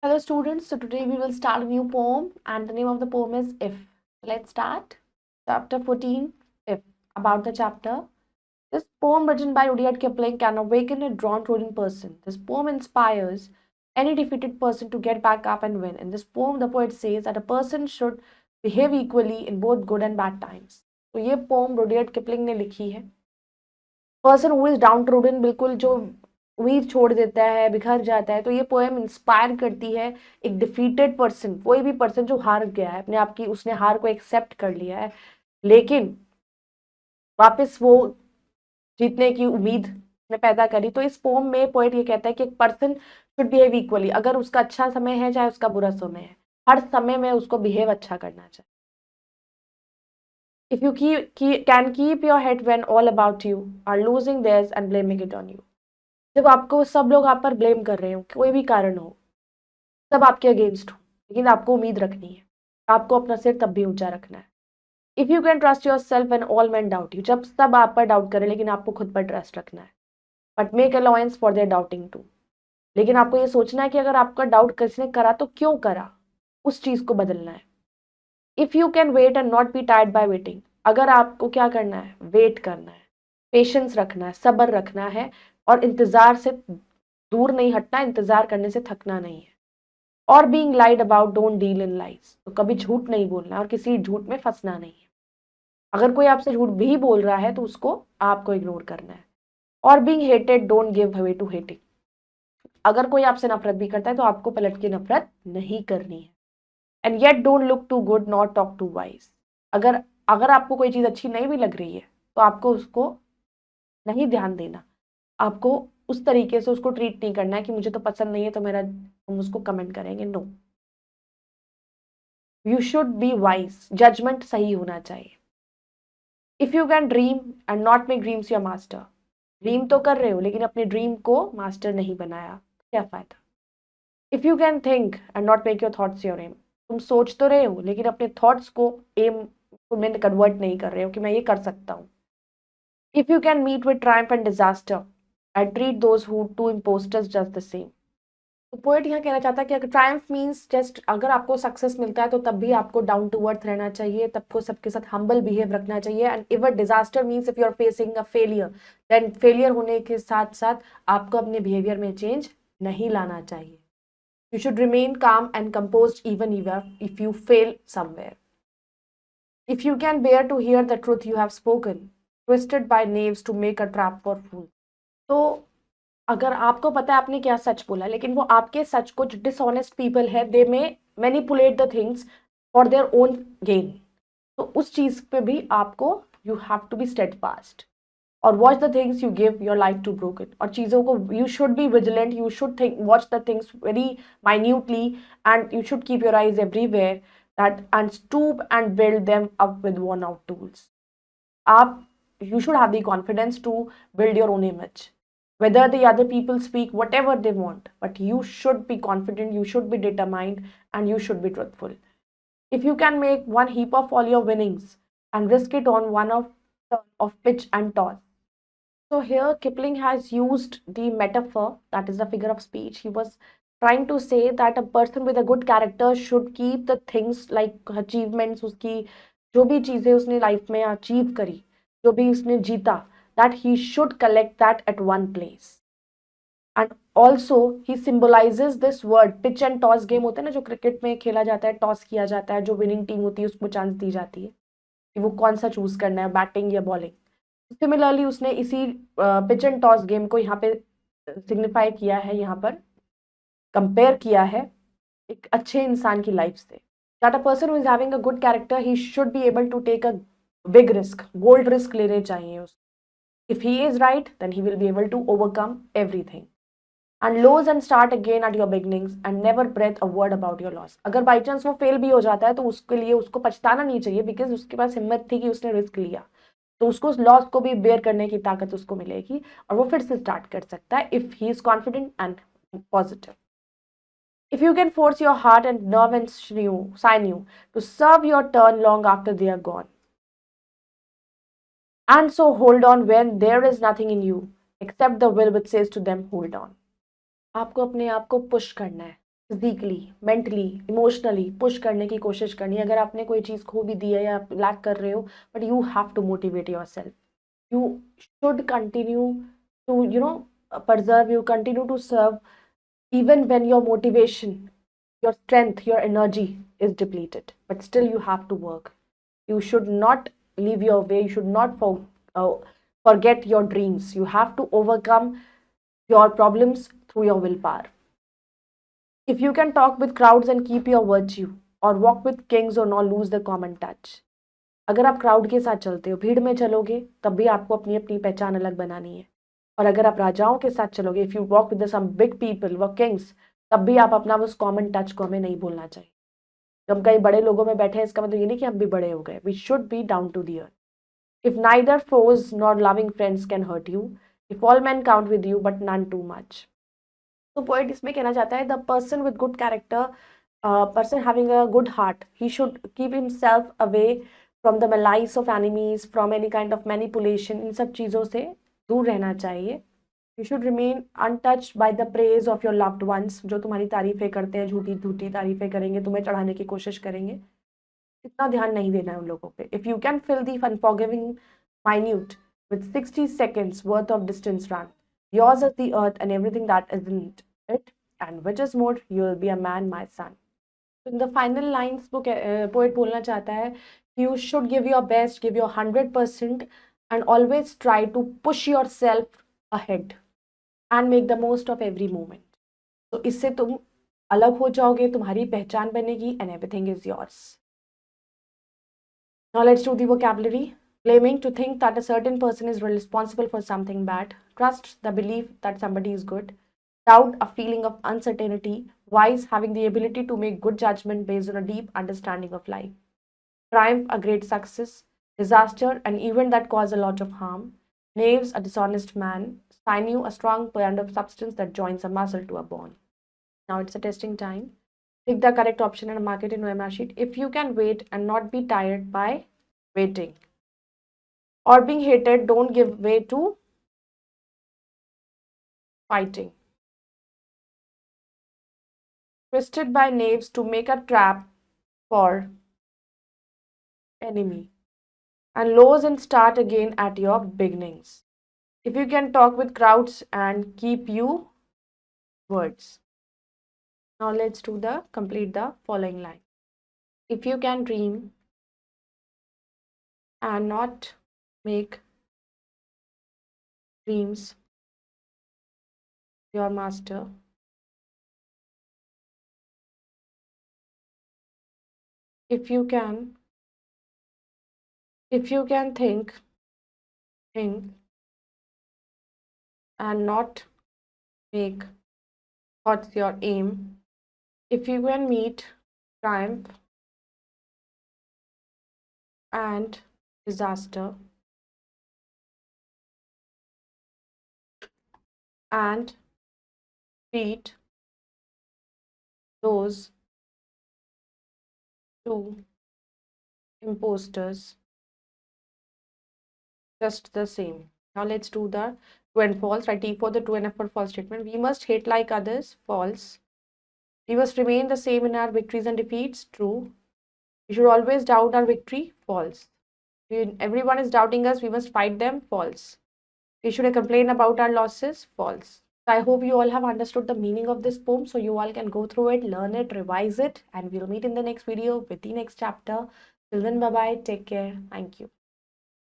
Hello students, so today we will start a new poem and the name of the poem is If. Let's start. Chapter 14, If. About the chapter. This poem written by Rudyard Kipling can awaken a downtrodden person. This poem inspires any defeated person to get back up and win. In this poem, the poet says that a person should behave equally in both good and bad times. तो ये poem Rudyard Kipling ने लिखी है. Person who is downtrodden बिल्कुल जो उम्मीद छोड़ देता है, बिखर जाता है, तो ये पोएम इंस्पायर करती है एक डिफीटेड पर्सन, कोई भी पर्सन जो हार गया है अपने आप की, उसने हार को एक्सेप्ट कर लिया है, लेकिन वापस वो जीतने की उम्मीद ने पैदा करी। तो इस पोम में पोएट ये कहता है कि एक पर्सन शुड बिहेव इक्वली, अगर उसका अच्छा समय है चाहे उसका बुरा समय है, हर समय में उसको बिहेव अच्छा करना चाहिए। If you can keep your head when all about you are losing theirs and blaming it on you. जब आपको सब लोग आप पर ब्लेम कर रहे हो, कोई भी कारण हो, सब आपके अगेंस्ट हो, लेकिन आपको उम्मीद रखनी है, आपको अपना सिर तब भी ऊंचा रखना है। If you can trust your self and all man doubt you, जब सब आप पर डाउट करें लेकिन आपको खुद पर ट्रस्ट रखना है। But make allowance for their doubting too, लेकिन आपको ये सोचना है कि अगर आपका डाउट किसी ने करा तो क्यों करा, उस चीज को बदलना है। If you can wait and not be tired by waiting, अगर आपको क्या करना है, वेट करना है, पेशेंस रखना है, सब्र रखना है और इंतजार से दूर नहीं हटना, इंतजार करने से थकना नहीं है। और being lied about, don't deal in lies, तो कभी झूठ नहीं बोलना और किसी झूठ में फंसना नहीं है। अगर कोई आपसे झूठ भी बोल रहा है तो उसको आपको इग्नोर करना है। और being hated, don't give way to hating, अगर कोई आपसे नफरत भी करता है तो आपको पलट के नफरत नहीं करनी है। And yet don't look too good not talk too wise, अगर अगर आपको कोई चीज अच्छी नहीं भी लग रही है तो आपको उसको नहीं ध्यान देना, आपको उस तरीके से उसको ट्रीट नहीं करना है कि मुझे तो पसंद नहीं है तो मेरा हम उसको कमेंट करेंगे। No, you should be wise, judgement सही होना चाहिए। If you can dream and not make dreams your master, dream तो कर रहे हो लेकिन अपने ड्रीम को मास्टर नहीं बनाया, क्या फायदा। If you can think and not make your thoughts your aim, तुम सोच तो रहे हो लेकिन अपने थॉट्स को एम में कन्वर्ट नहीं कर रहे हो कि मैं ये कर सकता हूँ। If you can meet with triumph and disaster and treat those who two impostors just the same, तो पोएट यहाँ कहना चाहता है कि अगर ट्रायम्फ मीन्स जस्ट अगर आपको सक्सेस मिलता है तो तब भी आपको डाउन टू अर्थ रहना चाहिए, तब को सबके साथ हम्बल बिहेव रखना चाहिए। And if a disaster means if you are facing a failure, then failure होने के साथ साथ आपको अपने बिहेवियर में चेंज नहीं लाना चाहिए। You should remain calm and compose even if you fail somewhere. If you can bear to hear the truth you have spoken, twisted by knaves to make a trap for fool, तो अगर आपको पता है आपने क्या सच बोला लेकिन वो आपके सच को, जो डिसऑनेस्ट पीपल है, they may manipulate the things for their own gain, तो उस चीज पे भी आपको you have to be steadfast और watch the things you give your life to broken, और चीजों को you should be vigilant, you should think watch the things very minutely and you should keep your eyes everywhere that and stoop and build them up with worn out tools. आप, you should have the confidence to build your own image, whether the other people speak whatever they want, but you should be confident, you should be determined, and you should be truthful. If you can make one heap of all your winnings and risk it on one of pitch and toss. So here Kipling has used the metaphor, that is the figure of speech. He was trying to say that a person with a good character should keep the things like achievements, उसकी जो भी चीजें उसने life में achieve करी, जो भी उसने जीता, that he should collect that at one place. And also he symbolizes this word pitch and toss game होता है ना, जो क्रिकेट में खेला जाता है, टॉस किया जाता है, जो विनिंग टीम होती है उसको चांस दी जाती है कि वो कौन सा चूज करना है, बैटिंग या बॉलिंग। सिमिलरली उसने इसी पिच एंड टॉस गेम को यहाँ पे सिग्निफाई किया है, यहाँ पर कंपेयर किया है एक अच्छे इंसान की लाइफ से। That a person who is having a good character, he should be able to take a big risk, bold risk लेने चाहिए उसको। If he is right then he will be able to overcome everything and lose and start again at your beginnings and never breath a word about your loss। अगर by chance वो fail भी हो जाता है तो उसके लिए उसको पछताना नहीं चाहिए, बिकॉज उसके पास हिम्मत थी कि उसने रिस्क लिया, तो उसको उस लॉस को भी बेयर करने की ताकत उसको मिलेगी और वो फिर से स्टार्ट कर सकता है if he is confident and positive. If you can force your heart and nerve and sinew to serve your turn long after they are gone, and so hold on when there is nothing in you except the will which says to them hold on। आपको अपने आप को push करना है, physically, mentally, emotionally push करने की कोशिश करनी है। अगर आपने कोई चीज़ खो भी दी है या लैक कर रहे हो, but you have to motivate yourself. You should continue to, preserve, you continue to serve even when your motivation, your strength, your energy is depleted. But still, you have to work. You should not leave your way. You should not uh, forget your dreams. You have to overcome your problems through your willpower. If you can talk with crowds and keep your virtue, or walk with kings or not lose the common touch. अगर आप crowd के साथ चलते हो, भीड़ में चलोगे, तब भी आपको अपनी अपनी पहचान अलग बनानी है. और अगर आप राजाओं के साथ चलोगे, if you walk with some big people व किंग्स, तब भी आप अपना उस कॉमन टच को हमें नहीं भूलना चाहिए. हम कई बड़े लोगों में बैठे हैं, इसका मतलब ये नहीं कि हम भी बड़े हो गए. We should be down to the earth. If neither force nor loving friends can hurt you, if all man count with you but none too much. तो पोएट इसमें कहना चाहता है, the person with good character, person having a good heart, he should keep himself away from the malice of enemies, from any kind of manipulation. इन सब चीज़ों से दूर रहना चाहिए. You should remain untouched by the praise of your loved ones. जो तुम्हारी तारीफें करते हैं, झूठी झूठी तारीफें करेंगे, तुम्हें चढ़ाने की कोशिश करेंगे, इतना ध्यान नहीं देना है उन लोगों पे. If you can fill the unforgiving minute with 60 seconds worth of distance run, yours is the earth and everything that isn't it, and which is more, you will be a man, my son. In the final lines, poet बोलना चाहता है, you should give your best, give your 100%, and always try to push yourself ahead and make the most of every moment. तो इससे तुम अलग हो जाओगे, तुम्हारी पहचान बनेगी, and everything is yours. Now let's do the vocabulary. Blaming, to think that a certain person is responsible for something bad. Trust, the belief that somebody is good. Doubt, a feeling of uncertainty. Wise, having the ability to make good judgment based on a deep understanding of life. Triumph, a great success. Disaster, an event that caused a lot of harm. Knaves, a dishonest man. Sinew, a strong band of substance that joins a muscle to a bone. Now it's a testing time. Pick the correct option and mark it in OMR sheet. If you can wait and not be tired by waiting or being hated, don't give way to fighting. Twisted by knaves to make a trap for enemy, and lose and start again at your beginnings. If you can talk with crowds and keep you words. Now let's do the complete the following line. If you can dream and not make dreams your master, if you can think and not make thoughts your aim, if you can meet triumph and disaster and beat those two imposters just the same. Now let's do the true and false. Write T for the true and F for false statement. We must hate like others. False. We must remain the same in our victories and defeats. True. We should always doubt our victory. False. Everyone is doubting us. We must fight them. False. We should complain about our losses. False. So I hope you all have understood the meaning of this poem. So you all can go through it, learn it, revise it, and we'll meet in the next video with the next chapter. Till then, bye bye. Take care. Thank you.